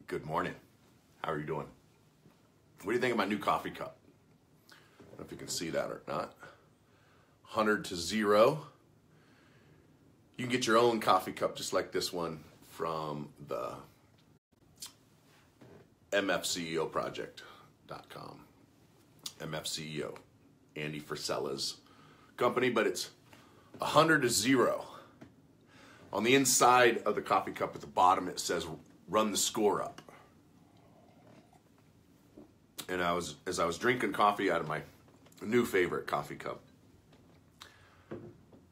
Good morning. How are you doing? What do you think of my new coffee cup? I don't know if you can see that or not. 100 to 0. You can get your own coffee cup just like this one from the mfceoproject.com. MFCEO, Andy Frisella's company, but it's 100 to 0. On the inside of the coffee cup at the bottom it says run the score up. And as I was drinking coffee out of my new favorite coffee cup,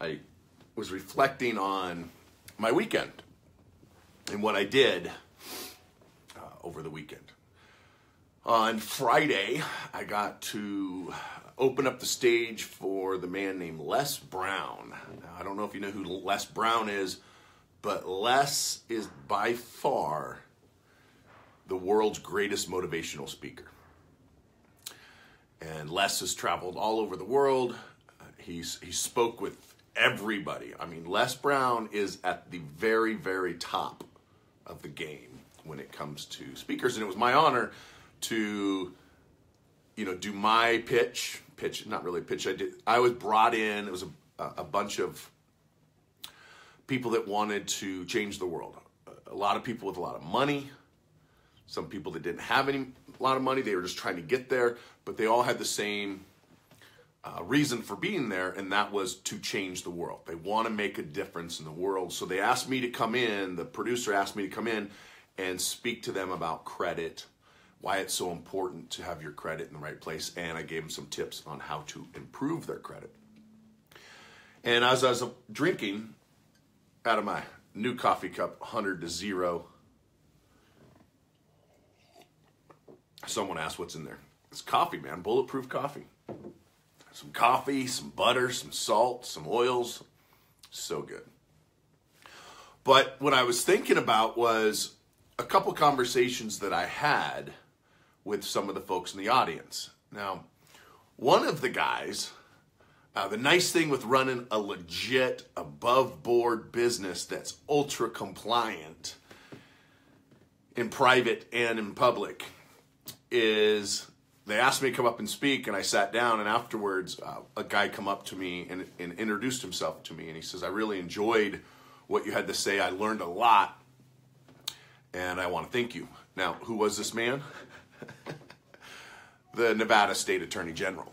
I was reflecting on my weekend and what I did over the weekend. On Friday, I got to open up the stage for the man named Les Brown. Now, I don't know if you know who Les Brown is, but Les is by far the world's greatest motivational speaker. And Les has traveled all over the world. He spoke with everybody. I mean, Les Brown is at the very, very top of the game when it comes to speakers. And it was my honor to, do my pitch, not really pitch. I was brought in, it was a bunch of people that wanted to change the world. A lot of people with a lot of money. Some people that didn't have a lot of money. They were just trying to get there, but they all had the same reason for being there, and that was to change the world. They want to make a difference in the world. So they asked me to come in, the producer asked me to come in and speak to them about credit, why it's so important to have your credit in the right place, and I gave them some tips on how to improve their credit. And as I was drinking out of my new coffee cup, 100 to 0, someone asked what's in there. It's coffee, man, bulletproof coffee. Some coffee, some butter, some salt, some oils. So good. But what I was thinking about was a couple conversations that I had with some of the folks in the audience. Now, one of the guys, the nice thing with running a legit, above-board business that's ultra compliant in private and in public is they asked me to come up and speak, and I sat down, and afterwards a guy come up to me and introduced himself to me, and he says, I really enjoyed what you had to say. I learned a lot, and I want to thank you. Now, who was this man? The Nevada State Attorney General,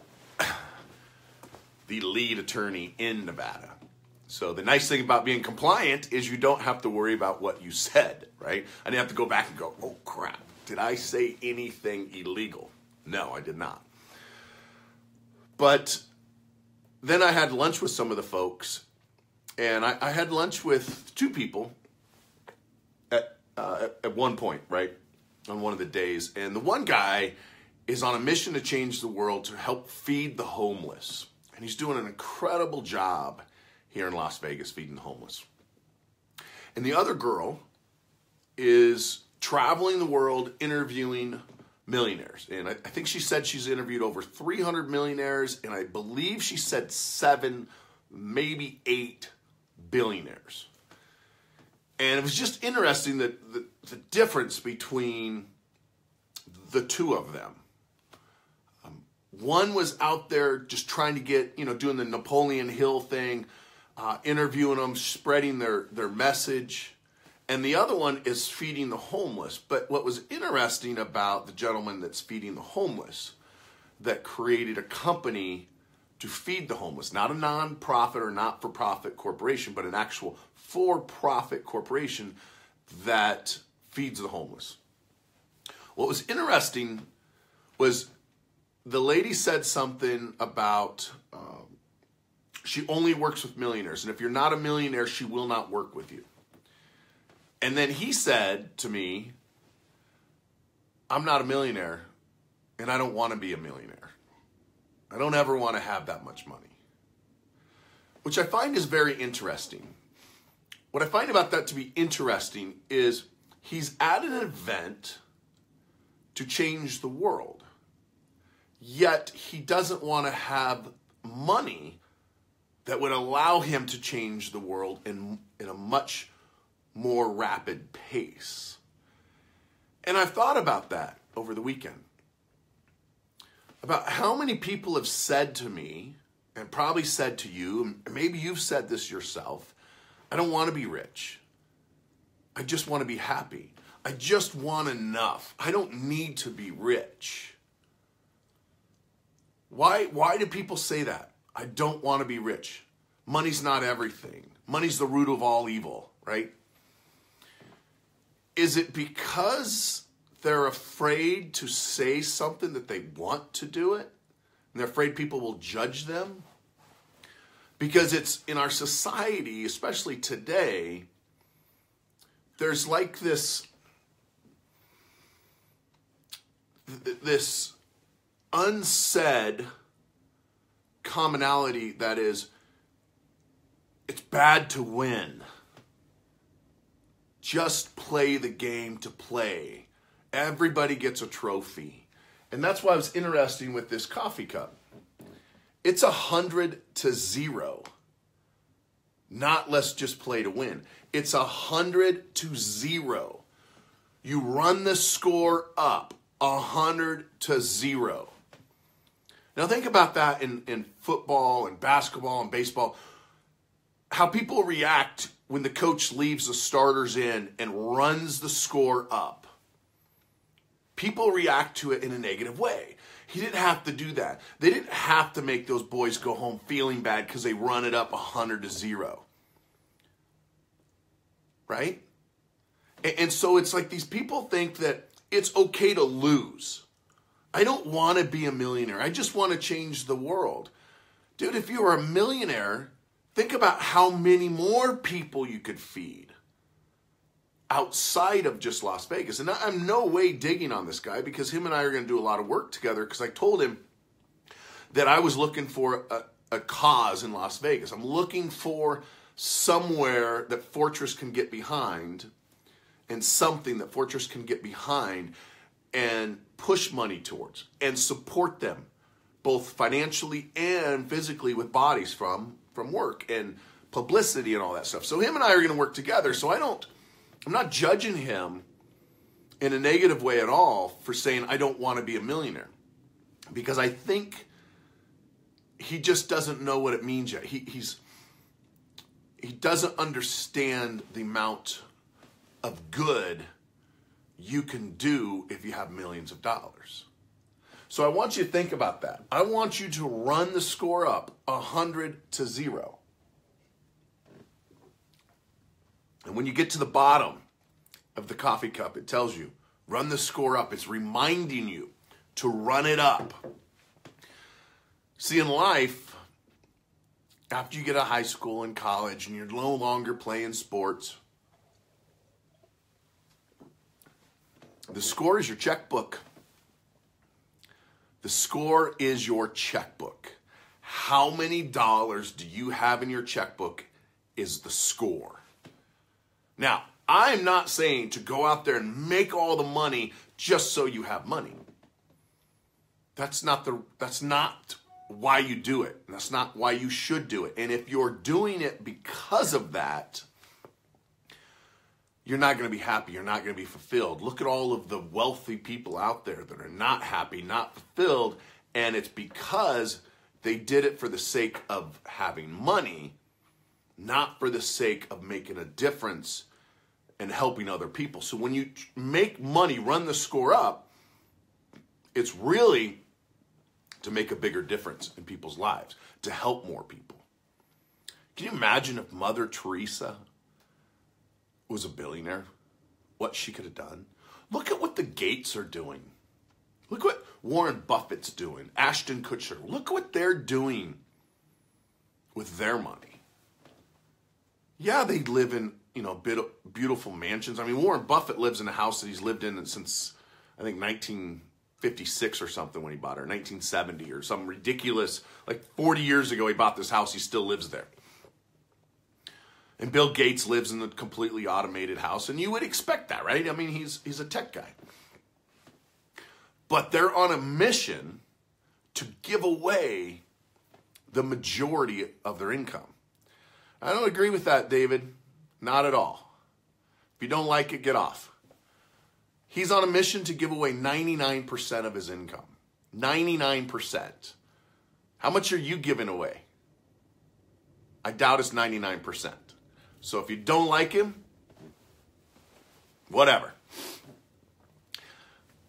the lead attorney in Nevada. So the nice thing about being compliant is you don't have to worry about what you said, right? I didn't have to go back and go, oh crap, did I say anything illegal? No, I did not. But then I had lunch with some of the folks, and I had lunch with two people at one point, right, on one of the days. And the one guy is on a mission to change the world to help feed the homeless. And he's doing an incredible job here in Las Vegas feeding the homeless. And the other girl is traveling the world interviewing millionaires. And I think she said she's interviewed over 300 millionaires, and I believe she said 7, maybe 8 billionaires. And it was just interesting that the difference between the two of them. One was out there just trying to get, doing the Napoleon Hill thing, interviewing them, spreading their message. And the other one is feeding the homeless. But what was interesting about the gentleman that's feeding the homeless, that created a company to feed the homeless, not a non-profit or not-for-profit corporation, but an actual for-profit corporation that feeds the homeless. What was interesting was the lady said something about she only works with millionaires, and if you're not a millionaire, she will not work with you. And then he said to me, I'm not a millionaire, and I don't want to be a millionaire. I don't ever want to have that much money. Which I find is very interesting. What I find about that to be interesting is he's at an event to change the world, yet he doesn't want to have money that would allow him to change the world in a much more rapid pace. And I've thought about that over the weekend. About how many people have said to me, and probably said to you, maybe you've said this yourself, I don't want to be rich. I just want to be happy. I just want enough. I don't need to be rich. Why do people say that? I don't want to be rich. Money's not everything. Money's the root of all evil, right? Is it because they're afraid to say something that they want to do it? And they're afraid people will judge them? Because it's in our society, especially today, there's like this unsaid commonality that is, it's bad to win. Just play the game to play. Everybody gets a trophy. And that's why it's interesting with this coffee cup. It's 100-0. Not let's just play to win. It's 100-0. You run the score up 100-0. Now think about that in football and basketball and baseball. How people react when the coach leaves the starters in and runs the score up. People react to it in a negative way. He didn't have to do that. They didn't have to make those boys go home feeling bad because they run it up 100-0. Right? And so it's like these people think that it's okay to lose. I don't want to be a millionaire. I just want to change the world. Dude, if you were a millionaire, think about how many more people you could feed outside of just Las Vegas. And I'm no way digging on this guy because him and I are going to do a lot of work together because I told him that I was looking for a cause in Las Vegas. I'm looking for somewhere that Fortress can get behind and something that Fortress can get behind and push money towards and support them both financially and physically with bodies from work and publicity and all that stuff. So him and I are going to work together. So I'm not judging him in a negative way at all for saying I don't want to be a millionaire, because I think he just doesn't know what it means yet. He doesn't understand the amount of good you can do if you have millions of dollars. So I want you to think about that. I want you to run the score up 100-0. And when you get to the bottom of the coffee cup, it tells you, run the score up. It's reminding you to run it up. See, in life, after you get out of high school and college and you're no longer playing sports, the score is your checkbook. The score is your checkbook. How many dollars do you have in your checkbook is the score. Now, I'm not saying to go out there and make all the money just so you have money. That's not why you do it. That's not why you should do it. And if you're doing it because of that, you're not going to be happy. You're not going to be fulfilled. Look at all of the wealthy people out there that are not happy, not fulfilled, and it's because they did it for the sake of having money, not for the sake of making a difference and helping other people. So when you make money, run the score up, it's really to make a bigger difference in people's lives, to help more people. Can you imagine if Mother Teresa was a billionaire, what she could have done? Look at what the Gates are doing. Look what Warren Buffett's doing, Ashton Kutcher. Look what they're doing with their money. Yeah, they live in, beautiful mansions. I mean, Warren Buffett lives in a house that he's lived in since, I think, 1956 or something when he bought it, or 1970 or some ridiculous, like 40 years ago he bought this house, he still lives there. And Bill Gates lives in a completely automated house, and you would expect that, right? I mean, he's a tech guy. But they're on a mission to give away the majority of their income. I don't agree with that, David. Not at all. If you don't like it, get off. He's on a mission to give away 99% of his income. 99%. How much are you giving away? I doubt it's 99%. So if you don't like him, whatever.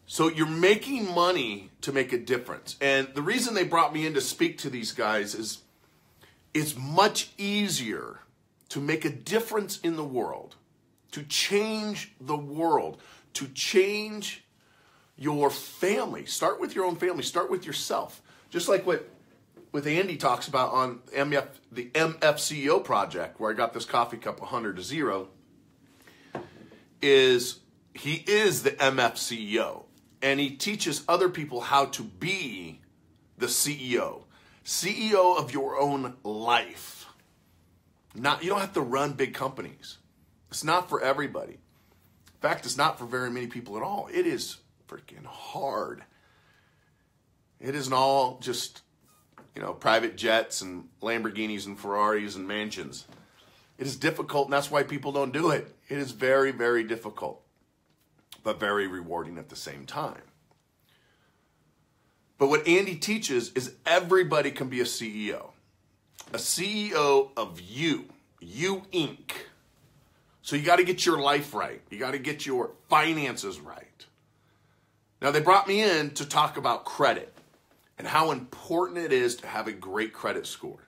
So you're making money to make a difference. And the reason they brought me in to speak to these guys is it's much easier to make a difference in the world, to change the world, to change your family. Start with your own family. Start with yourself. Just like what Andy talks about on the MFCEO project, where I got this coffee cup 100 to 0, is he is the MFCEO. And he teaches other people how to be the CEO. CEO of your own life. You don't have to run big companies. It's not for everybody. In fact, it's not for very many people at all. It is freaking hard. It isn't all just, private jets and Lamborghinis and Ferraris and mansions. It is difficult, and that's why people don't do it. It is very, very difficult, but very rewarding at the same time. But what Andy teaches is everybody can be a CEO. A CEO of you Inc. So you got to get your life right. You got to get your finances right. Now, they brought me in to talk about credit and how important it is to have a great credit score.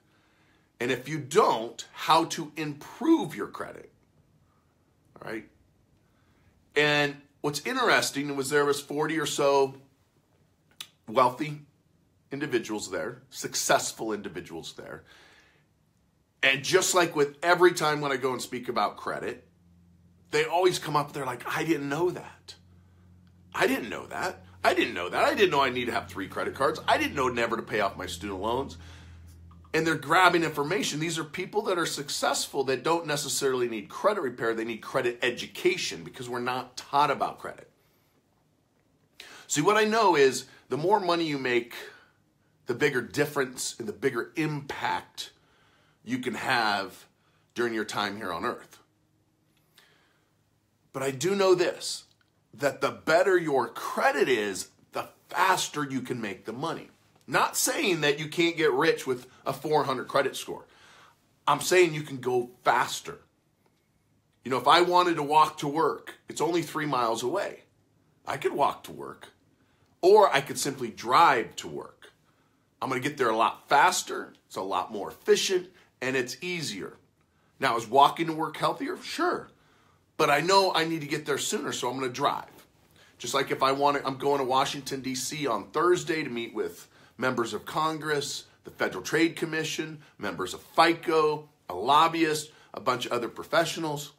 And if you don't, how to improve your credit. All right? And what's interesting was there was 40 or so wealthy individuals there, successful individuals there. And just like with every time when I go and speak about credit, they always come up, they're like, I didn't know that. I didn't know that. I didn't know that. I didn't know I need to have 3 credit cards. I didn't know never to pay off my student loans. And they're grabbing information. These are people that are successful that don't necessarily need credit repair. They need credit education because we're not taught about credit. See, what I know is the more money you make, the bigger difference and the bigger impact you can have during your time here on earth. But I do know this, that the better your credit is, the faster you can make the money. Not saying that you can't get rich with a 400 credit score. I'm saying you can go faster. If I wanted to walk to work, it's only 3 miles away. I could walk to work. Or I could simply drive to work. I'm going to get there a lot faster. It's a lot more efficient. And it's easier. Now, is walking to work healthier? Sure. But I know I need to get there sooner, so I'm going to drive. Just like if I'm going to Washington, D.C. on Thursday to meet with members of Congress, the Federal Trade Commission, members of FICO, a lobbyist, a bunch of other professionals.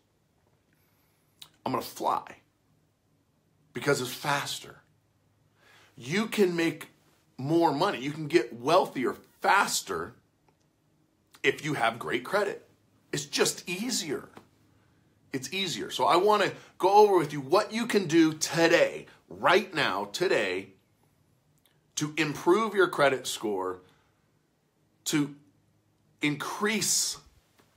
I'm going to fly because it's faster. You can make more money. You can get wealthier faster if you have great credit. It's just easier. It's easier. So I want to go over with you what you can do today, right now, today, to improve your credit score, to increase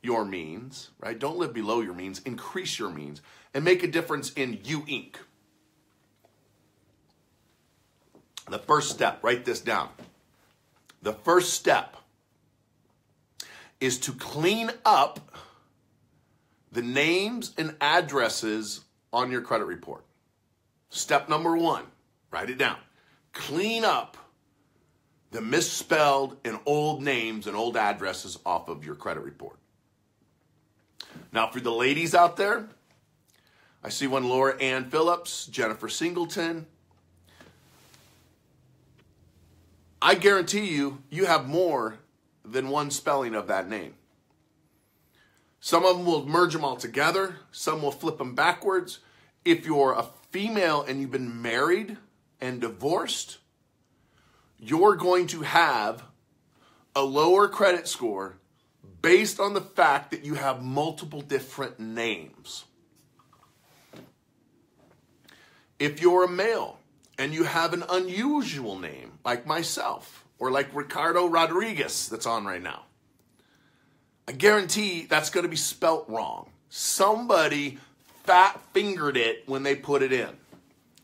your means, right? Don't live below your means, increase your means, and make a difference in you Inc. The first step, write this down. The first step is to clean up the names and addresses on your credit report. Step number 1, write it down. Clean up the misspelled and old names and old addresses off of your credit report. Now, for the ladies out there, I see one Laura Ann Phillips, Jennifer Singleton. I guarantee you have more than one spelling of that name. Some of them will merge them all together. Some will flip them backwards. If you're a female and you've been married and divorced, you're going to have a lower credit score based on the fact that you have multiple different names. If you're a male and you have an unusual name, like myself, or like Ricardo Rodriguez that's on right now, I guarantee that's going to be spelt wrong. Somebody fat-fingered it when they put it in.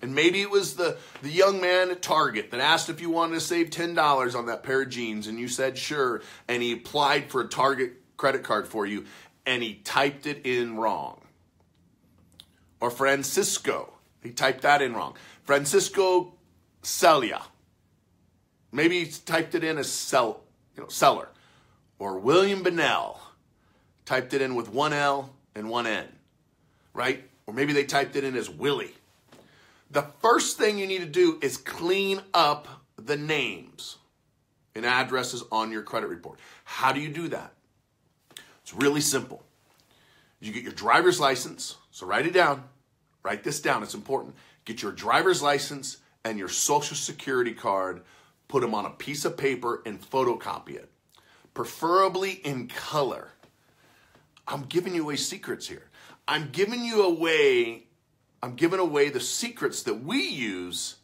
And maybe it was the young man at Target that asked if you wanted to save $10 on that pair of jeans, and you said sure, and he applied for a Target credit card for you, and he typed it in wrong. Or Francisco, he typed that in wrong. Francisco Celia. Maybe he typed it in as seller. Or William Bennell, typed it in with one L and one N, right? Or maybe they typed it in as Willie. The first thing you need to do is clean up the names and addresses on your credit report. How do you do that? It's really simple. You get your driver's license, so write it down. Write this down, it's important. Get your driver's license and your social security card, put them on a piece of paper and photocopy it. Preferably in color. I'm giving you away secrets here. I'm giving away the secrets that we use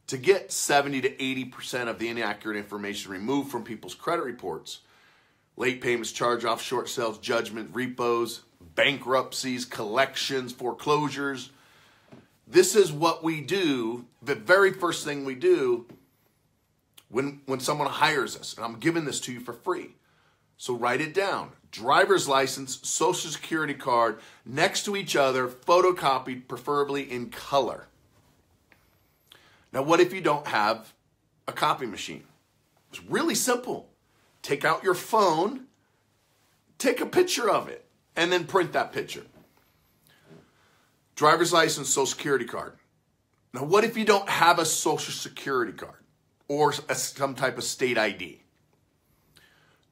to get 70 to 80% of the inaccurate information removed from people's credit reports. Late payments, charge-offs, short sales, judgment, repos, bankruptcies, collections, foreclosures. This is what we do, the very first thing we do when someone hires us. And I'm giving this to you for free. So write it down. Driver's license, social security card, next to each other, photocopied, preferably in color. Now, what if you don't have a copy machine? It's really simple. Take out your phone, take a picture of it, and then print that picture. Driver's license, social security card. Now, what if you don't have a social security card or some type of state ID?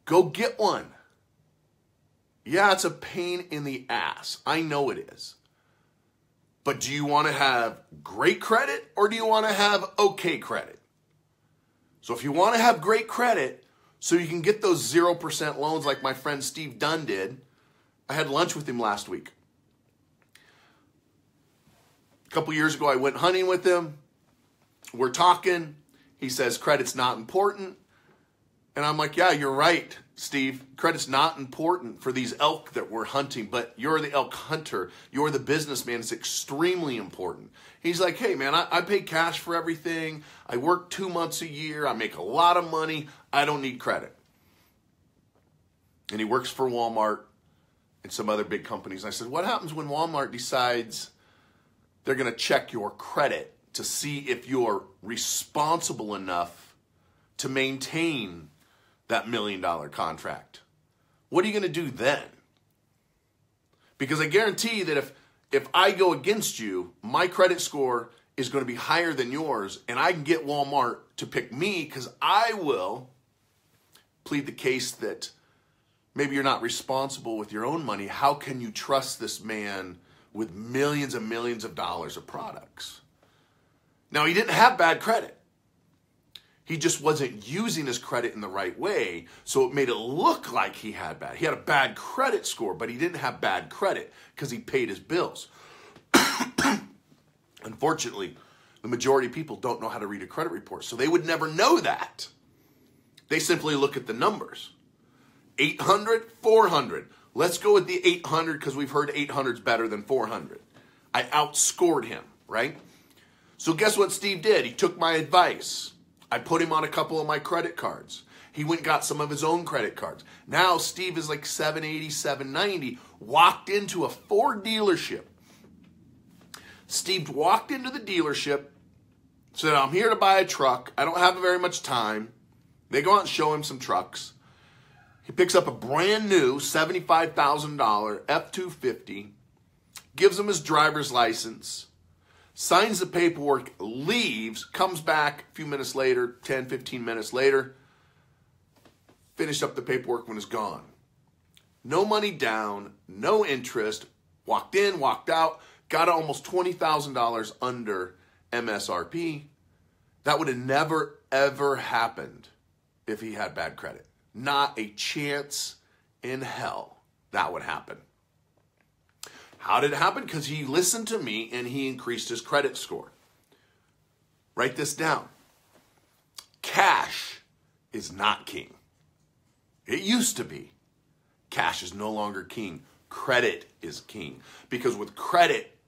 Go get one. Yeah, it's a pain in the ass. I know it is. But do you want to have great credit or do you want to have okay credit? So if you want to have great credit so you can get those 0% loans like my friend Steve Dunn did, I had lunch with him last week. A couple years ago, I went hunting with him. We're talking. He says credit's not important. And I'm like, yeah, you're right, Steve. Credit's not important for these elk that we're hunting, but you're the elk hunter. You're the businessman. It's extremely important. He's like, hey, man, I pay cash for everything. I work 2 months a year. I make a lot of money. I don't need credit. And he works for Walmart and some other big companies. I said, what happens when Walmart decides they're going to check your credit to see if you're responsible enough to maintain that $1 million contract? What are you going to do then? Because I guarantee that if I go against you, my credit score is going to be higher than yours, and I can get Walmart to pick me because I will plead the case that maybe you're not responsible with your own money. How can you trust this man with millions and millions of dollars of products? Now, he didn't have bad credit. He just wasn't using his credit in the right way, so it made it look like he had bad. He had a bad credit score, but he didn't have bad credit because he paid his bills. Unfortunately, the majority of people don't know how to read a credit report, so they would never know that. They simply look at the numbers. 800, 400. Let's go with the 800 because we've heard 800 is better than 400. I outscored him, right? So guess what Steve did? He took my advice. I put him on a couple of my credit cards. He went and got some of his own credit cards. Now Steve is like 780, 790. Walked into a Ford dealership. Steve walked into the dealership, said, I'm here to buy a truck. I don't have very much time. They go out and show him some trucks. He picks up a brand new $75,000 F-250, gives him his driver's license, signs the paperwork, leaves, comes back a few minutes later, 10, 15 minutes later, finished up the paperwork when it's gone. No money down, no interest, walked in, walked out, got almost $20,000 under MSRP. That would have never, ever happened if he had bad credit. Not a chance in hell that would happen. How did it happen? Because he listened to me and he increased his credit score. Write this down. Cash is not king. It used to be. Cash is no longer king. Credit is king. Because with credit,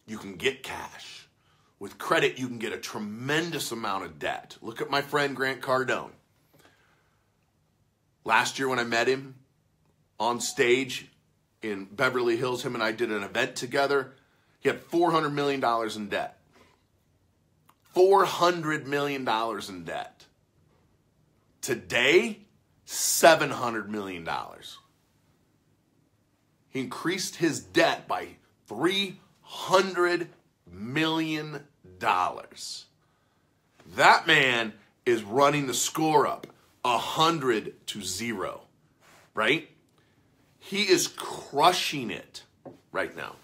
you can get cash. with credit, you can get a tremendous amount of debt. Look at my friend Grant Cardone. Last year when I met him on stage in Beverly Hills, him and I did an event together. He had $400 million in debt. $400 million in debt. Today, $700 million. He increased his debt by $300 million. That man is running the score up 100-0, right? He is crushing it right now.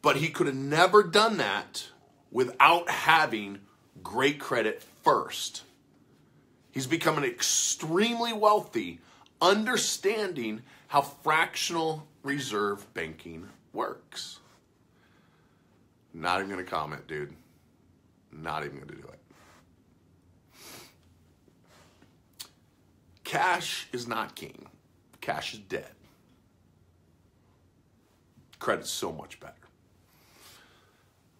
But he could have never done that without having great credit first. He's becoming extremely wealthy, understanding how fractional reserve banking works. Not even going to comment, dude. Not even going to do it. Cash is not king. Cash is dead. Credit's so much better.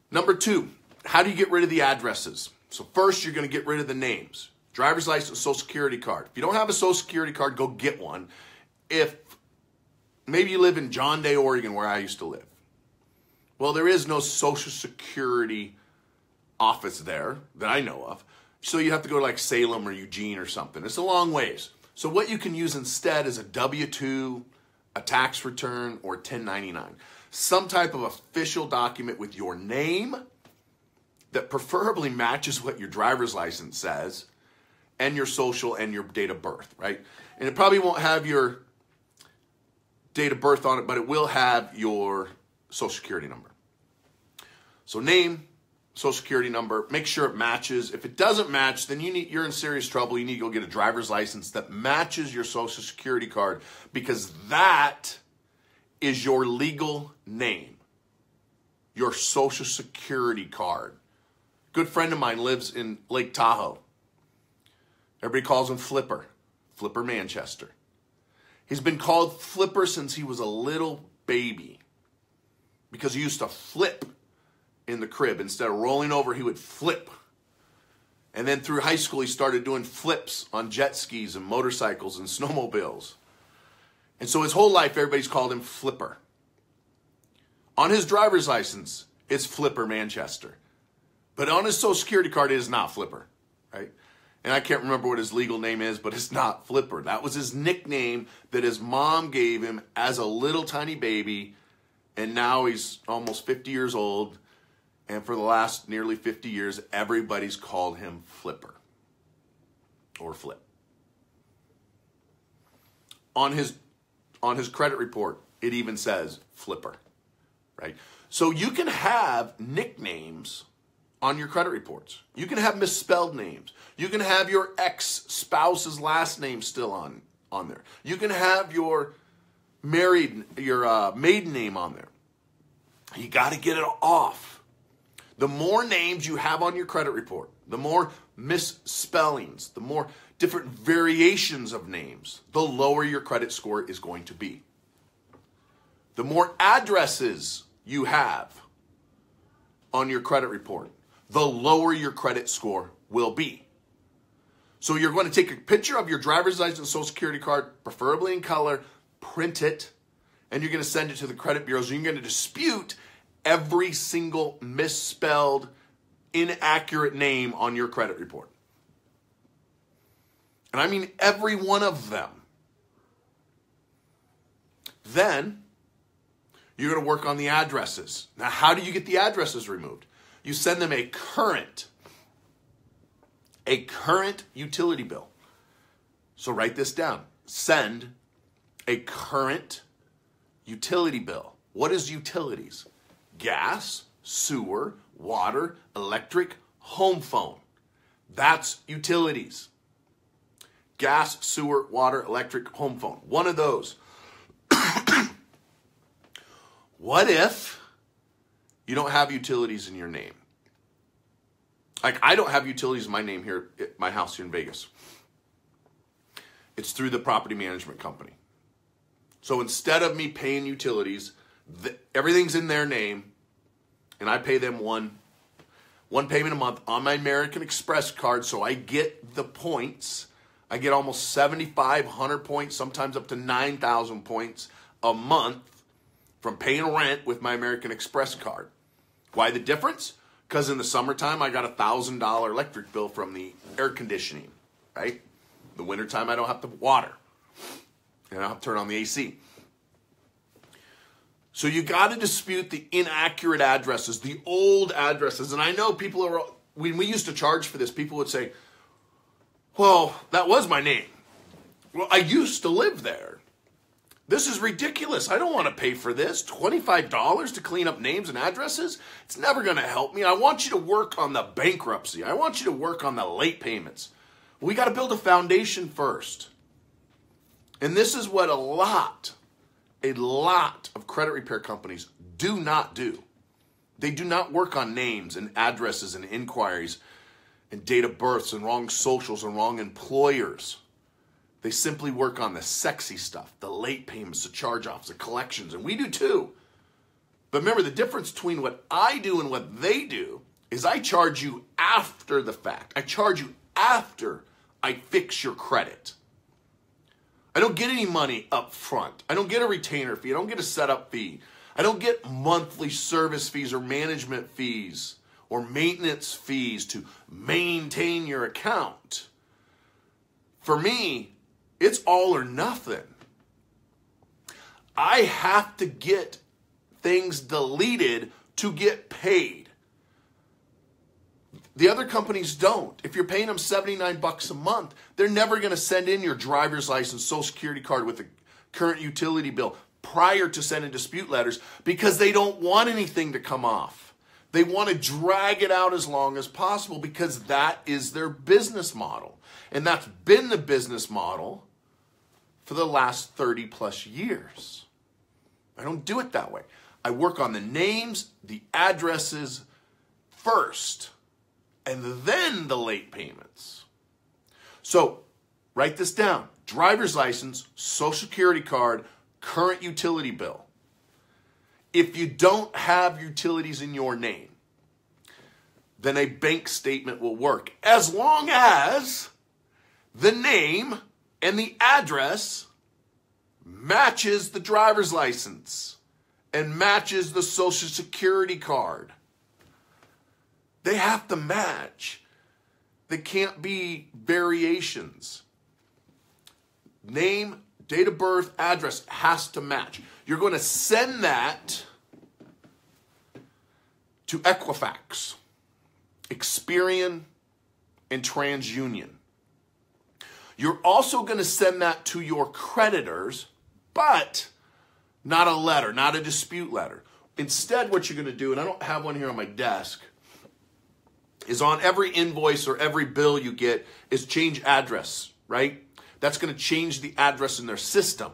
Number 2, how do you get rid of the addresses? So first, you're going to get rid of the names. Driver's license, social security card. If you don't have a social security card, go get one. If maybe you live in John Day, Oregon, where I used to live. Well, there is no social security office there that I know of. So you have to go to like Salem or Eugene or something. It's a long ways. So what you can use instead is a W-2, a tax return, or 1099. Some type of official document with your name that preferably matches what your driver's license says and your social and your date of birth, right? And it probably won't have your date of birth on it, but it will have your social security number. So name, social security number, make sure it matches. If it doesn't match, then you're in serious trouble. You need to go get a driver's license that matches your social security card, because that is your legal name, your social security card. Good friend of mine lives in Lake Tahoe. Everybody calls him Flipper, Flipper Manchester. He's been called Flipper since he was a little baby because he used to flip in the crib. Instead of rolling over, he would flip. And then through high school, he started doing flips on jet skis and motorcycles and snowmobiles. And so his whole life, everybody's called him Flipper. On his driver's license, it's Flipper Manchester. But on his social security card, it is not Flipper, right? And I can't remember what his legal name is, but it's not Flipper. That was his nickname that his mom gave him as a little tiny baby. And now he's almost 50 years old. And for the last nearly 50 years, everybody's called him Flipper or Flip. On his credit report, it even says Flipper, right? So you can have nicknames on your credit reports. You can have misspelled names. You can have your ex-spouse's last name still on there. You can have your maiden name on there. You got to get it off. The more names you have on your credit report, the more misspellings, the more different variations of names, the lower your credit score is going to be. The more addresses you have on your credit report, the lower your credit score will be. So you're going to take a picture of your driver's license, social security card, preferably in color, print it, and you're going to send it to the credit bureaus. And you're going to dispute every single misspelled, inaccurate name on your credit report. And I mean every one of them. Then you're going to work on the addresses. Now, how do you get the addresses removed? You send them a current utility bill. So write this down. Send a current utility bill. What is utilities? Gas, sewer, water, electric, home phone. That's utilities. Gas, sewer, water, electric, home phone. One of those. What if you don't have utilities in your name? Like, I don't have utilities in my name here at my house here in Vegas. It's through the property management company. So instead of me paying utilities, everything's in their name, and I pay them one payment a month on my American Express card, so I get the points. I get almost 7,500 points, sometimes up to 9,000 points a month from paying rent with my American Express card. Why the difference? Because in the summertime, I got a $1,000 electric bill from the air conditioning, right? The wintertime, I don't have to water. And I don't have to turn on the AC. So you got to dispute the inaccurate addresses, the old addresses. And I know people are, when we used to charge for this, people would say, well, that was my name. Well, I used to live there. This is ridiculous. I don't want to pay for this. $25 to clean up names and addresses? It's never going to help me. I want you to work on the bankruptcy. I want you to work on the late payments. We got to build a foundation first. And this is what a lot of credit repair companies do not do. They do not work on names and addresses and inquiries and date of births and wrong socials and wrong employers. They simply work on the sexy stuff, the late payments, the charge-offs, the collections, and we do too. But remember, the difference between what I do and what they do is I charge you after the fact. I charge you after I fix your credit. I don't get any money up front. I don't get a retainer fee. I don't get a setup fee. I don't get monthly service fees or management fees or maintenance fees to maintain your account. For me, it's all or nothing. I have to get things deleted to get paid. The other companies don't. If you're paying them $79 a month, they're never going to send in your driver's license, social security card with the current utility bill prior to sending dispute letters because they don't want anything to come off. They want to drag it out as long as possible because that is their business model. And that's been the business model for the last 30 plus years. I don't do it that way. I work on the names, the addresses first, and then the late payments. So write this down. Driver's license, social security card, current utility bill. If you don't have utilities in your name, then a bank statement will work as long as the name and the address matches the driver's license and matches the social security card. They have to match. There can't be variations. Name, date of birth, address has to match. You're going to send that to Equifax, Experian, and TransUnion. You're also going to send that to your creditors, but not a letter, not a dispute letter. Instead, what you're going to do, and I don't have one here on my desk, is on every invoice or every bill you get is change address, right? That's going to change the address in their system.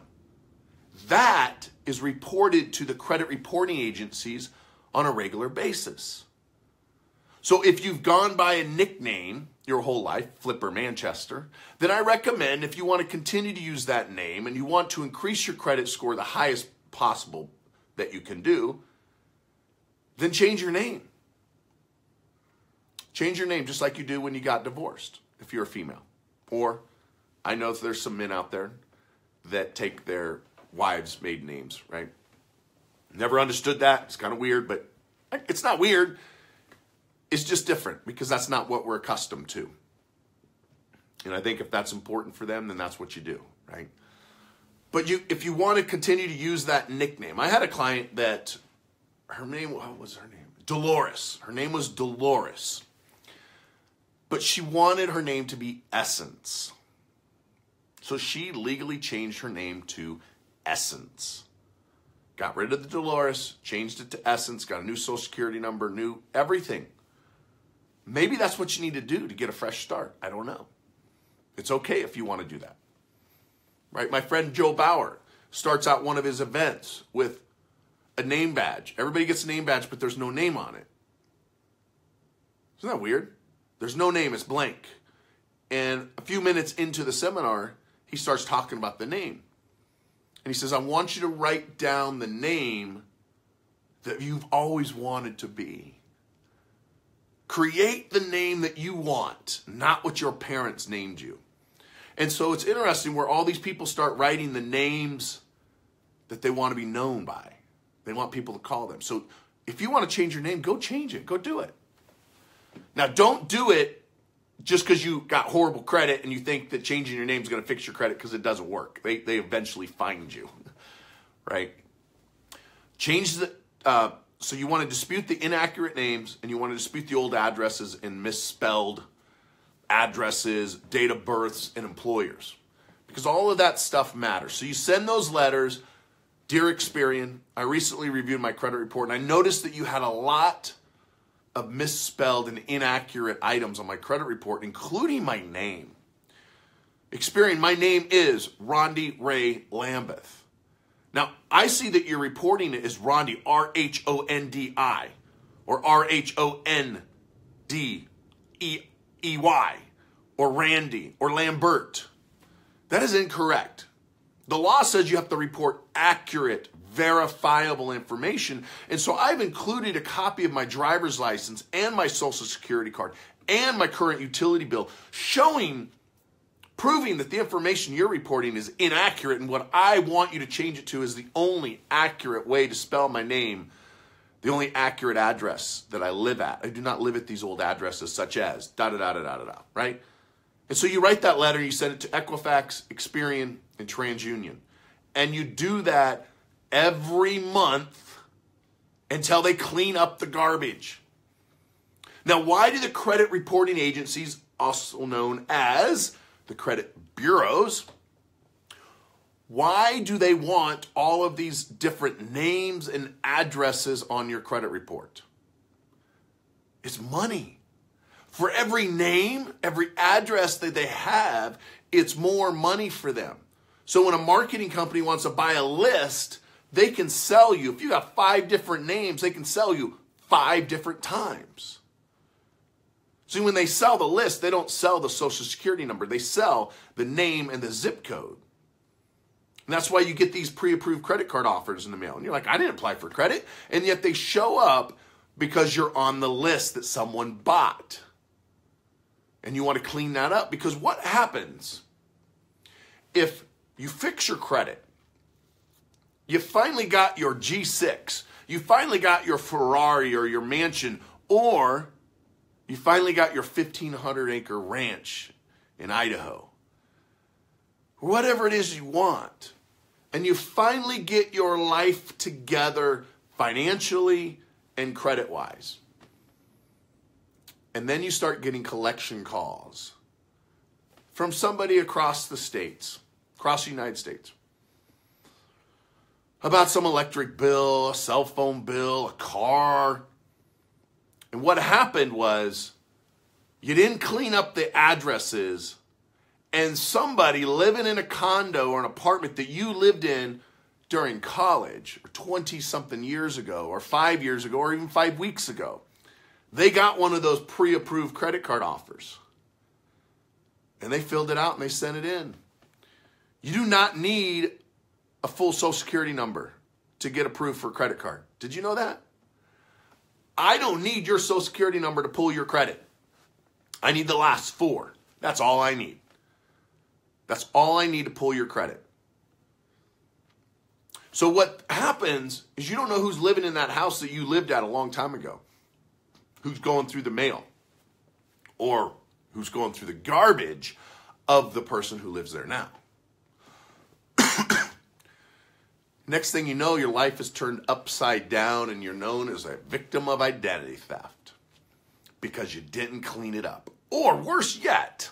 That is reported to the credit reporting agencies on a regular basis. So if you've gone by a nickname your whole life, Flipper Manchester, then I recommend if you want to continue to use that name and you want to increase your credit score the highest possible that you can do, then change your name. Change your name just like you do when you got divorced, if you're a female. Or I know there's some men out there that take their wives' maiden names, right? Never understood that. It's kind of weird, but it's not weird. It's just different because that's not what we're accustomed to. And I think if that's important for them, then that's what you do, right? But if you want to continue to use that nickname, I had a client that her name, what was her name? Dolores. Her name was Dolores. But she wanted her name to be Essence. So she legally changed her name to Essence. Got rid of the Dolores, changed it to Essence, got a new social security number, new everything. Maybe that's what you need to do to get a fresh start. I don't know. It's okay if you want to do that. Right? My friend Joe Bauer starts out one of his events with a name badge. Everybody gets a name badge, but there's no name on it. Isn't that weird? There's no name, it's blank. And a few minutes into the seminar, he starts talking about the name. And he says, I want you to write down the name that you've always wanted to be. Create the name that you want, not what your parents named you. And so it's interesting where all these people start writing the names that they want to be known by. They want people to call them. So if you want to change your name, go change it. Go do it. Now, don't do it just because you got horrible credit and you think that changing your name is going to fix your credit, because it doesn't work. They eventually find you, right? Change the... So you want to dispute the inaccurate names, and you want to dispute the old addresses and misspelled addresses, date of births, and employers. Because all of that stuff matters. So you send those letters. Dear Experian, I recently reviewed my credit report, and I noticed that you had a lot of misspelled and inaccurate items on my credit report, including my name. Experian, my name is Rondi Ray Lambeth. Now, I see that you're reporting it as Rondi, R-H-O-N-D-I, or R-H-O-N-D-E-Y, or Randy, or Lambert. That is incorrect. The law says you have to report accurate, verifiable information, and so I've included a copy of my driver's license and my Social Security card and my current utility bill, proving that the information you're reporting is inaccurate, and what I want you to change it to is the only accurate way to spell my name, the only accurate address that I live at. I do not live at these old addresses such as da-da-da-da-da-da, right? And so you write that letter, you send it to Equifax, Experian, and TransUnion. And you do that every month until they clean up the garbage. Now, why do the credit reporting agencies, also known as the credit bureaus, why do they want all of these different names and addresses on your credit report? It's money. For every name, every address that they have, it's more money for them. So when a marketing company wants to buy a list, they can sell you. If you got 5 different names, they can sell you 5 different times. See, when they sell the list, they don't sell the Social Security number. They sell the name and the zip code. And that's why you get these pre-approved credit card offers in the mail. And you're like, I didn't apply for credit. And yet they show up because you're on the list that someone bought. And you want to clean that up. Because what happens if you fix your credit? You finally got your G6. You finally got your Ferrari or your mansion, or you finally got your 1,500-acre ranch in Idaho. Whatever it is you want. And you finally get your life together financially and credit-wise. And then you start getting collection calls from somebody across the states, across the United States, about some electric bill, a cell phone bill, a car. And what happened was you didn't clean up the addresses, and somebody living in a condo or an apartment that you lived in during college or 20-something years ago or 5 years ago or even 5 weeks ago, they got one of those pre-approved credit card offers. And they filled it out and they sent it in. You do not need a full Social Security number to get approved for a credit card. Did you know that? I don't need your Social Security number to pull your credit. I need the last 4. That's all I need. That's all I need to pull your credit. So what happens is you don't know who's living in that house that you lived at a long time ago, who's going through the mail, or who's going through the garbage of the person who lives there now. Next thing you know, your life is turned upside down and you're known as a victim of identity theft because you didn't clean it up. Or worse yet,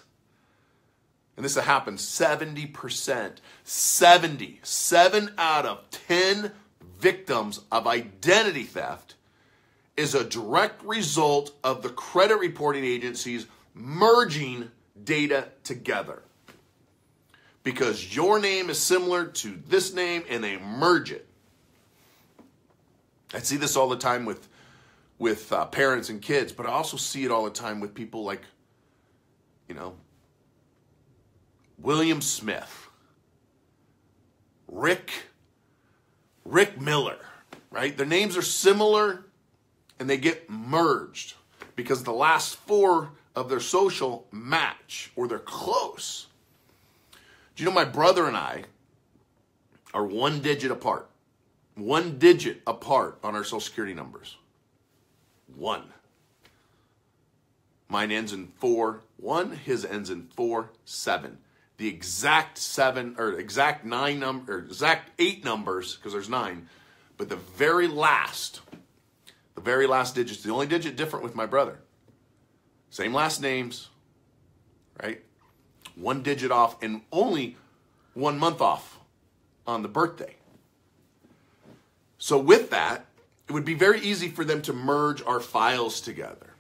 and this happens 70%, 7 out of 10 victims of identity theft is a direct result of the credit reporting agencies merging data together. Because your name is similar to this name and they merge it. I see this all the time with parents and kids, but I also see it all the time with people like, William Smith, Rick Miller, right? Their names are similar and they get merged because the last four of their social match or they're close. Do you know my brother and I are 1 digit apart? 1 digit apart on our social security numbers. 1. Mine ends in 4-1. His ends in 4-7. The exact 7 or exact 9 number or exact 8 numbers, because there's 9, but the very last digit's the only digit different with my brother. Same last names, right? 1 digit off and only 1 month off on the birthday. So with that, it would be very easy for them to merge our files together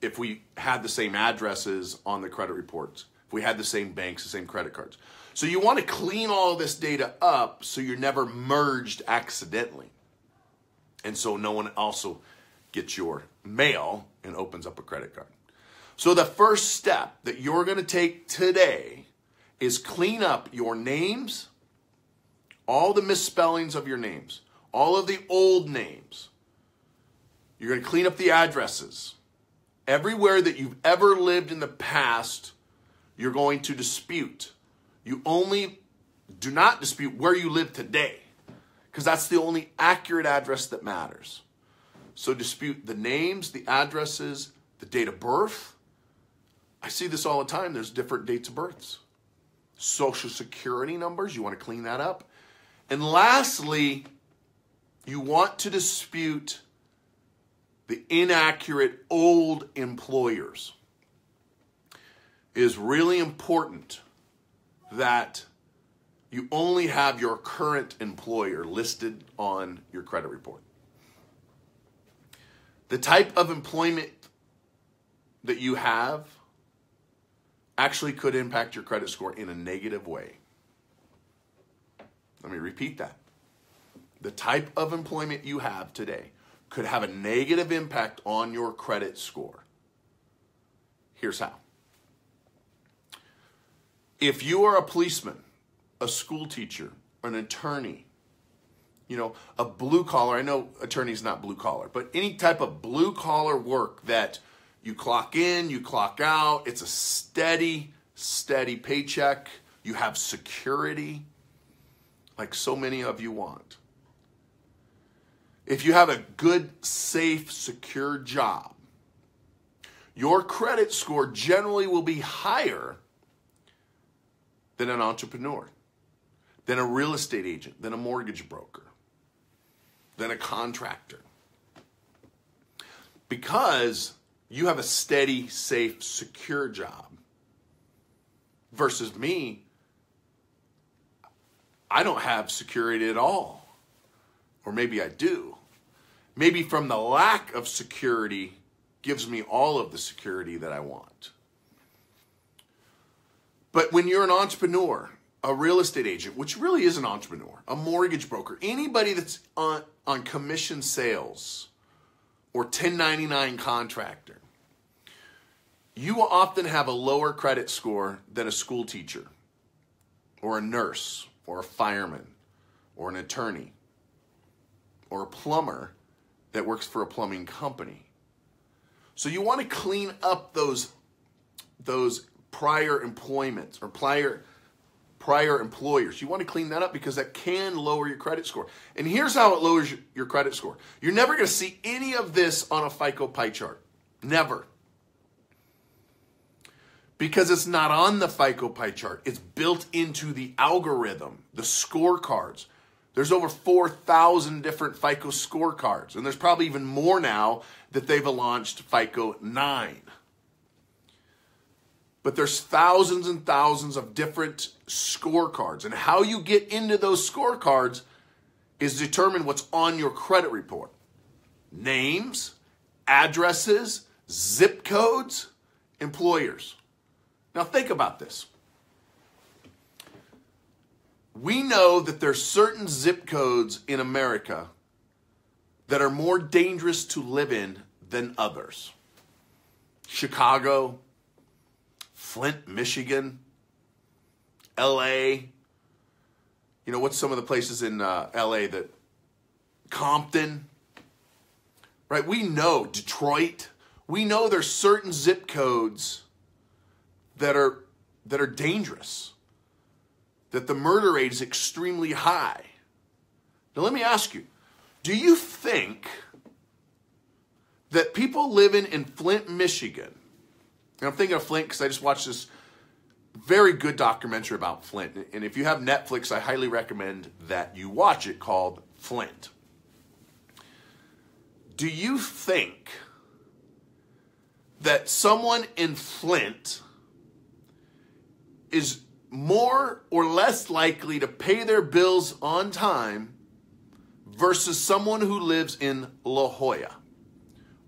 if we had the same addresses on the credit reports, if we had the same banks, the same credit cards. So you want to clean all this data up so you're never merged accidentally. And so no one also gets your mail and opens up a credit card. So the first step that you're going to take today is clean up your names, all the misspellings of your names, all of the old names. You're going to clean up the addresses. Everywhere that you've ever lived in the past, you're going to dispute. You only do not dispute where you live today, because that's the only accurate address that matters. So dispute the names, the addresses, the date of birth. I see this all the time. There's different dates of births. Social security numbers, you want to clean that up. And lastly, you want to dispute the inaccurate old employers. It is really important that you only have your current employer listed on your credit report. The type of employment that you have actually could impact your credit score in a negative way. Let me repeat that. The type of employment you have today could have a negative impact on your credit score. Here's how. If you are a policeman, a school teacher, an attorney, a blue collar, I know attorney's not blue collar, but any type of blue collar work that you clock in, you clock out, it's a steady paycheck, you have security, like so many of you want. If you have a good, safe, secure job, your credit score generally will be higher than an entrepreneur, than a real estate agent, than a mortgage broker, than a contractor. Because you have a steady, safe, secure job. Versus me, I don't have security at all. Or maybe I do. Maybe from the lack of security gives me all of the security that I want. But when you're an entrepreneur, a real estate agent, which really is an entrepreneur, a mortgage broker, anybody that's on commission sales or 1099 contractor, you will often have a lower credit score than a school teacher or a nurse or a fireman or an attorney or a plumber that works for a plumbing company. So you want to clean up those prior employments or prior employers. You want to clean that up because that can lower your credit score. And here's how it lowers your credit score. You're never going to see any of this on a FICO pie chart. Never. Because it's not on the FICO pie chart. It's built into the algorithm, the scorecards. There's over 4,000 different FICO scorecards. And there's probably even more now that they've launched FICO 9. But there's thousands and thousands of different scorecards. And how you get into those scorecards is determine what's on your credit report. Names, addresses, zip codes, employers. Now think about this. We know that there's certain zip codes in America that are more dangerous to live in than others. Chicago, Flint, Michigan, LA. What's some of the places in LA that Compton, right? We know Detroit. We know there's certain zip codes that are dangerous, that the murder rate is extremely high. Now let me ask you, do you think that people living in Flint, Michigan, and I'm thinking of Flint because I just watched this very good documentary about Flint, and if you have Netflix, I highly recommend that you watch it, called Flint. Do you think that someone in Flint is more or less likely to pay their bills on time versus someone who lives in La Jolla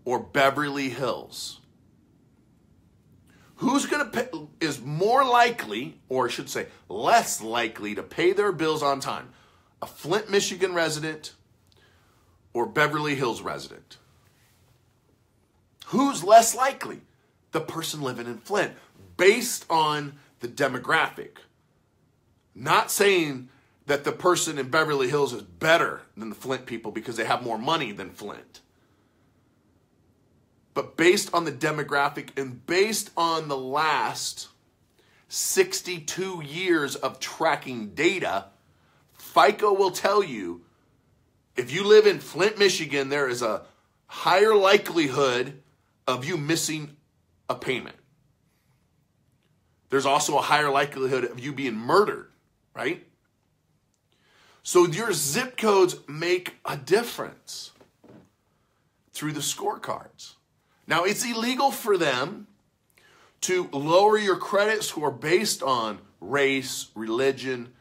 or Beverly Hills? Who's going to pay, is more likely, or I should say less likely, to pay their bills on time? A Flint, Michigan resident or Beverly Hills resident? Who's less likely? The person living in Flint, based on the demographic. Not saying that the person in Beverly Hills is better than the Flint people because they have more money than Flint. But based on the demographic and based on the last 62 years of tracking data, FICO will tell you if you live in Flint, Michigan, there is a higher likelihood of you missing a payment. There's also a higher likelihood of you being murdered, right? So your zip codes make a difference through the scorecards. Now, it's illegal for them to lower your credit score based on race, religion,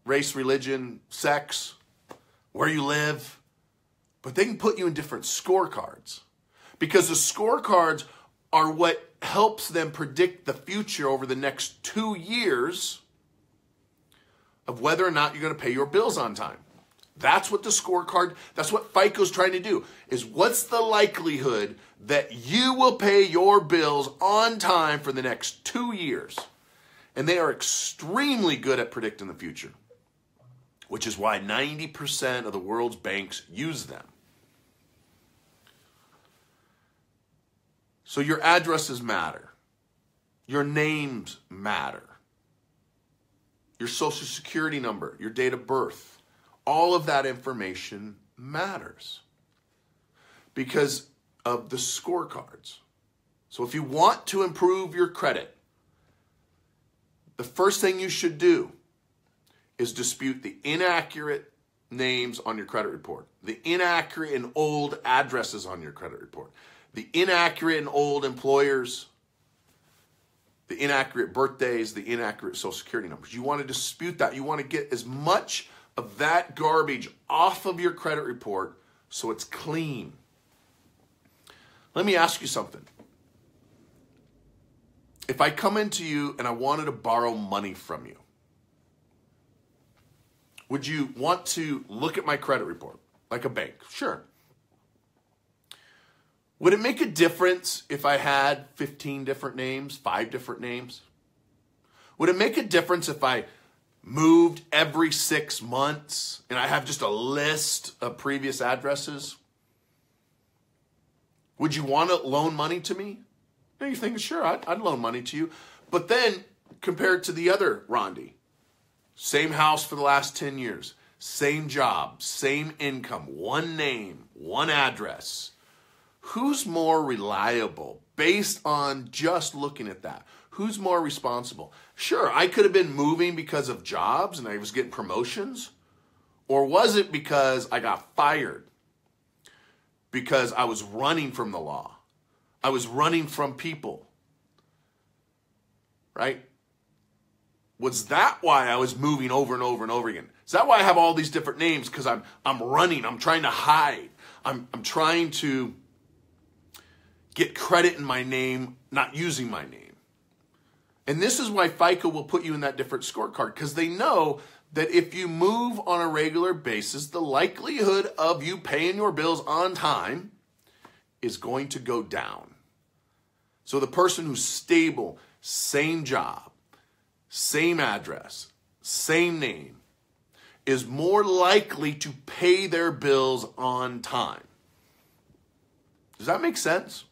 race, religion, sex, where you live. But they can put you in different scorecards because the scorecards are what helps them predict the future over the next 2 years of whether or not you're going to pay your bills on time. That's what the scorecard, that's what FICO's trying to do, is what's the likelihood that you will pay your bills on time for the next 2 years? And they are extremely good at predicting the future, which is why 90% of the world's banks use them. So your addresses matter. Your names matter. Your social security number, your date of birth, all of that information matters because of the scorecards. So if you want to improve your credit, the first thing you should do is dispute the inaccurate names on your credit report, the inaccurate and old addresses on your credit report, the inaccurate and old employers, the inaccurate birthdays, the inaccurate social security numbers. You want to dispute that. You want to get as much of that garbage off of your credit report so it's clean. Let me ask you something. If I come into you and I wanted to borrow money from you, would you want to look at my credit report like a bank? Sure. Would it make a difference if I had 15 different names, 5 different names? Would it make a difference if I moved every 6 months and I have just a list of previous addresses? Would you want to loan money to me? And you're thinking, sure, I'd loan money to you. But then compared to the other Rondi, same house for the last 10 years, same job, same income, one name, one address. Who's more reliable based on just looking at that? Who's more responsible? Sure, I could have been moving because of jobs and I was getting promotions. Or was it because I got fired? Because I was running from the law. I was running from people. Right? Was that why I was moving over and over and over again? Is that why I have all these different names? Because I'm running. I'm trying to hide. I'm trying to get credit in my name, not using my name. And this is why FICO will put you in that different scorecard, because they know that if you move on a regular basis, the likelihood of you paying your bills on time is going to go down. So the person who's stable, same job, same address, same name, is more likely to pay their bills on time. Does that make sense?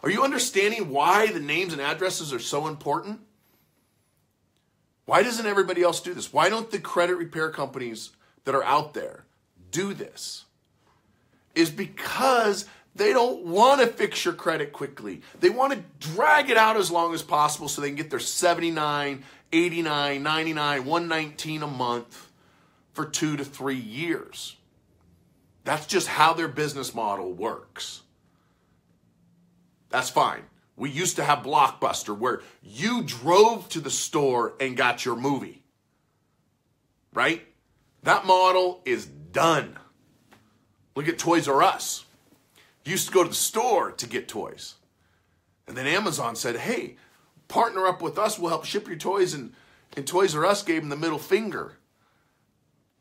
Are you understanding why the names and addresses are so important? Why doesn't everybody else do this? Why don't the credit repair companies that are out there do this? Is because they don't want to fix your credit quickly. They want to drag it out as long as possible so they can get their $79, $89, $99, $119 a month for 2 to 3 years. That's just how their business model works. That's fine. We used to have Blockbuster where you drove to the store and got your movie. Right? That model is done. Look at Toys R Us. You used to go to the store to get toys. And then Amazon said, hey, partner up with us. We'll help ship your toys. And Toys R Us gave them the middle finger.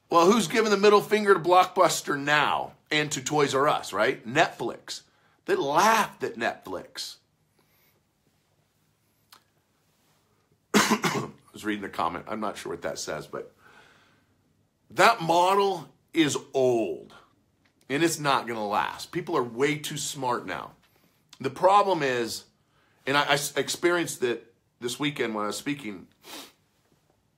Well, who's giving the middle finger to Blockbuster now and to Toys R Us, right? Netflix. They laughed at Netflix. I was reading a comment. I'm not sure what that says, but that model is old and it's not going to last. People are way too smart now. The problem is, and I experienced it this weekend when I was speaking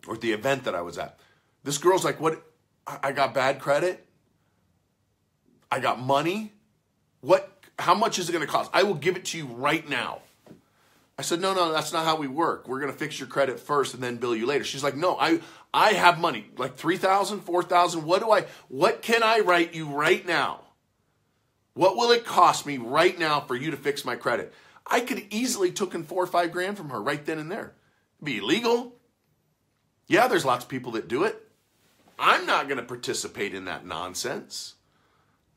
or at the event that I was at. This girl's like, what? I got bad credit. I got money. What? How much is it going to cost? I will give it to you right now. I said, no, that's not how we work. We're going to fix your credit first and then bill you later. She's like, no, I have money, like $3,000, $4,000. What can I write you right now? What will it cost me right now for you to fix my credit? I could easily taken $4 or $5 grand from her right then and there. It'd be illegal. Yeah, there's lots of people that do it. I'm not going to participate in that nonsense.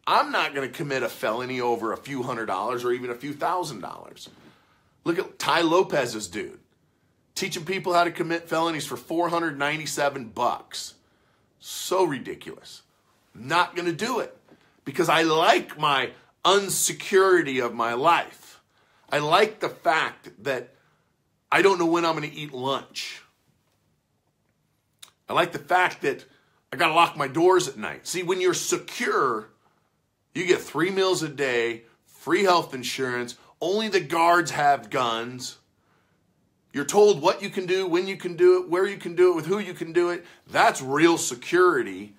I'm not going to commit a felony over a few $100s or even a few $1,000s. Look at Ty Lopez's dude. Teaching people how to commit felonies for $497. So ridiculous. Not going to do it because I like my unsecurity of my life. I like the fact that I don't know when I'm going to eat lunch. I like the fact that I got to lock my doors at night. See, when you're secure, you get 3 meals a day, free health insurance, only the guards have guns. You're told what you can do, when you can do it, where you can do it, with who you can do it. That's real security,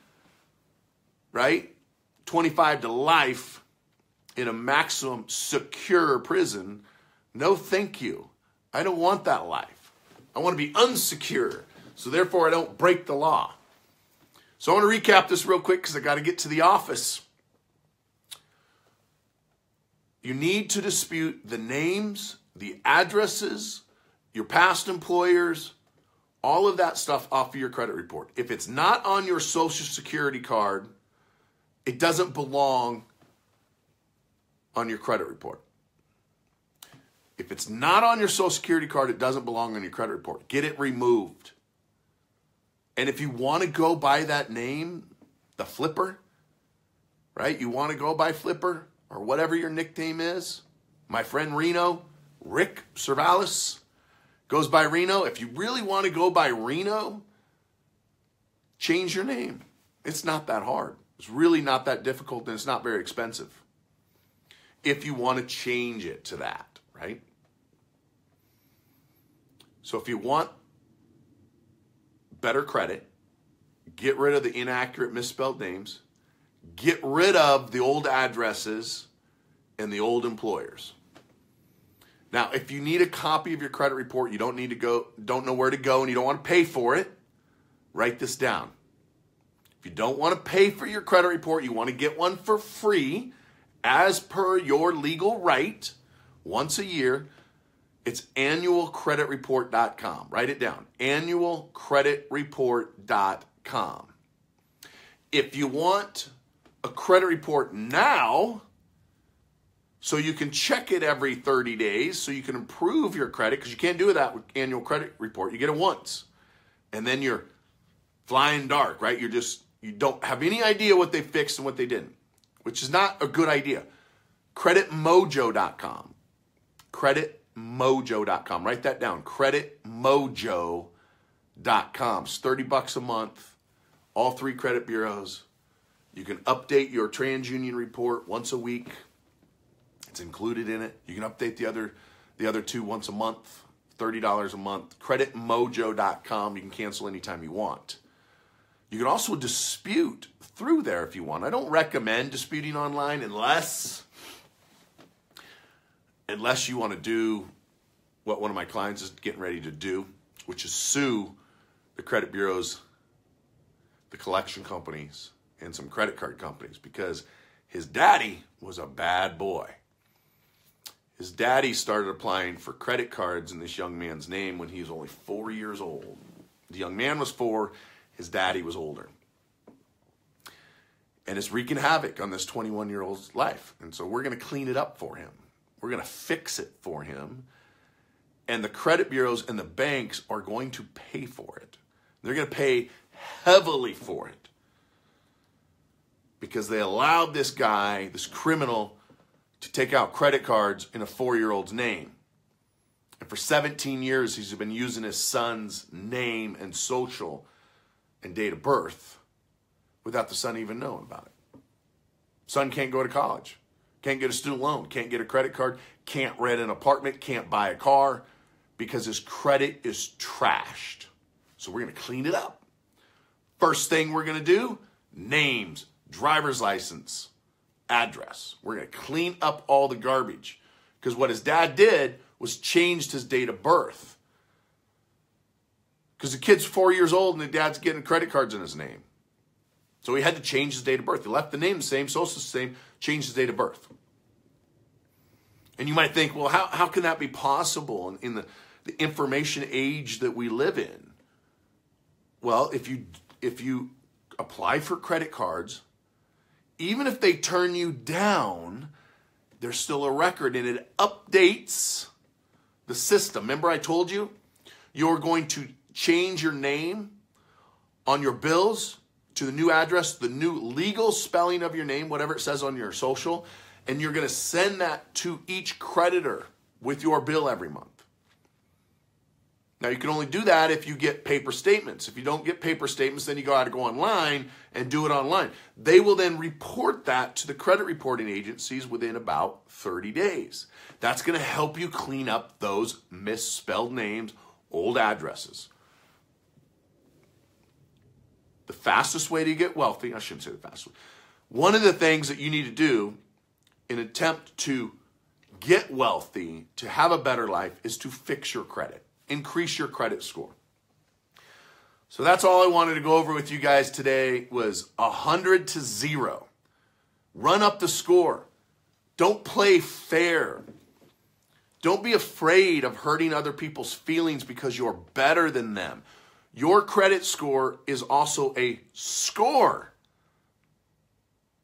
right? 25 to life in a maximum secure prison. No, thank you. I don't want that life. I want to be unsecure, so therefore I don't break the law. So I want to recap this real quick because I got to get to the office. You need to dispute the names, the addresses, your past employers, all of that stuff off of your credit report. If it's not on your Social Security card, it doesn't belong on your credit report. If it's not on your Social Security card, it doesn't belong on your credit report. Get it removed. And if you want to go by that name, the Flipper, right? You want to go by Flipper or whatever your nickname is. My friend Reno, Rick Servalis, goes by Reno. If you really want to go by Reno, change your name. It's not that hard. It's really not that difficult and it's not very expensive. If you want to change it to that, right? So if you want better credit, get rid of the inaccurate misspelled names, get rid of the old addresses and the old employers. Now, if you need a copy of your credit report, you don't know where to go, and you don't want to pay for it, write this down. If you don't want to pay for your credit report, you want to get one for free, as per your legal right, once a year, it's annualcreditreport.com. Write it down, annualcreditreport.com. If you want a credit report now, so you can check it every 30 days, so you can improve your credit, because you can't do that with annual credit report. You get it once, and then you're flying dark, right? You don't have any idea what they fixed and what they didn't, which is not a good idea. Creditmojo.com. Creditmojo.com. Write that down. Creditmojo.com. It's $30 a month. all 3 credit bureaus. You can update your TransUnion report once a week. It's included in it. You can update the other 2 once a month, $30 a month. CreditMojo.com. You can cancel anytime you want. You can also dispute through there if you want. I don't recommend disputing online unless you want to do what one of my clients is getting ready to do, which is sue the credit bureaus, the collection companies, and some credit card companies, because his daddy was a bad boy. His daddy started applying for credit cards in this young man's name when he was only 4 years old. The young man was 4, his daddy was older. And it's wreaking havoc on this 21-year-old's life. And so we're going to clean it up for him. We're going to fix it for him. And the credit bureaus and the banks are going to pay for it. They're going to pay heavily for it, because they allowed this guy, this criminal, to take out credit cards in a 4-year-old's name. And for 17 years, he's been using his son's name and social and date of birth without the son even knowing about it. Son can't go to college, can't get a student loan, can't get a credit card, can't rent an apartment, can't buy a car, because his credit is trashed. So we're going to clean it up. First thing we're going to do, names, driver's license, address. We're going to clean up all the garbage, because what his dad did was changed his date of birth. Because the kid's 4 years old and the dad's getting credit cards in his name. So he had to change his date of birth. He left the name the same, social the same, changed his date of birth. And you might think, well, how can that be possible in the information age that we live in? Well, if you apply for credit cards, even if they turn you down, there's still a record, and it updates the system. Remember I told you you're going to change your name on your bills to the new address, the new legal spelling of your name, whatever it says on your social, and you're going to send that to each creditor with your bill every month. Now, you can only do that if you get paper statements. If you don't get paper statements, then you got to go online and do it online. They will then report that to the credit reporting agencies within about 30 days. That's going to help you clean up those misspelled names, old addresses. The fastest way to get wealthy, I shouldn't say the fastest way. One of the things that you need to do in an attempt to get wealthy, to have a better life, is to fix your credit. Increase your credit score. So that's all I wanted to go over with you guys today, was 100-0. Run up the score. Don't play fair. Don't be afraid of hurting other people's feelings because you're better than them. Your credit score is also a score,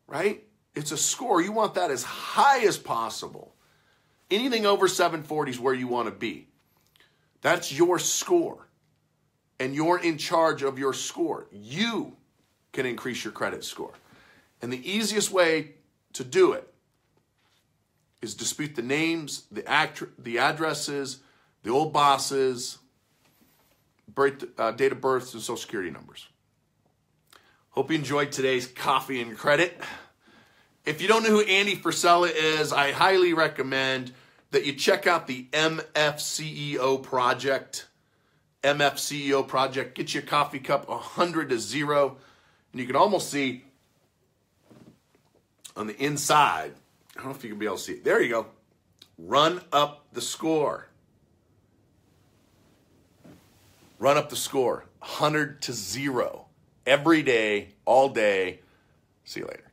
right? It's a score. You want that as high as possible. Anything over 740 is where you want to be. That's your score, and you're in charge of your score. You can increase your credit score. And the easiest way to do it is dispute the names, the addresses, the old bosses, date of births, and social security numbers. Hope you enjoyed today's Coffee and Credit. If you don't know who Andy Frisella is, I highly recommend that you check out the MFCEO Project. MFCEO Project. Get you a coffee cup, 100-0. And you can almost see on the inside, I don't know if you can be able to see it. There you go. Run up the score. Run up the score. 100-0. Every day, all day. See you later.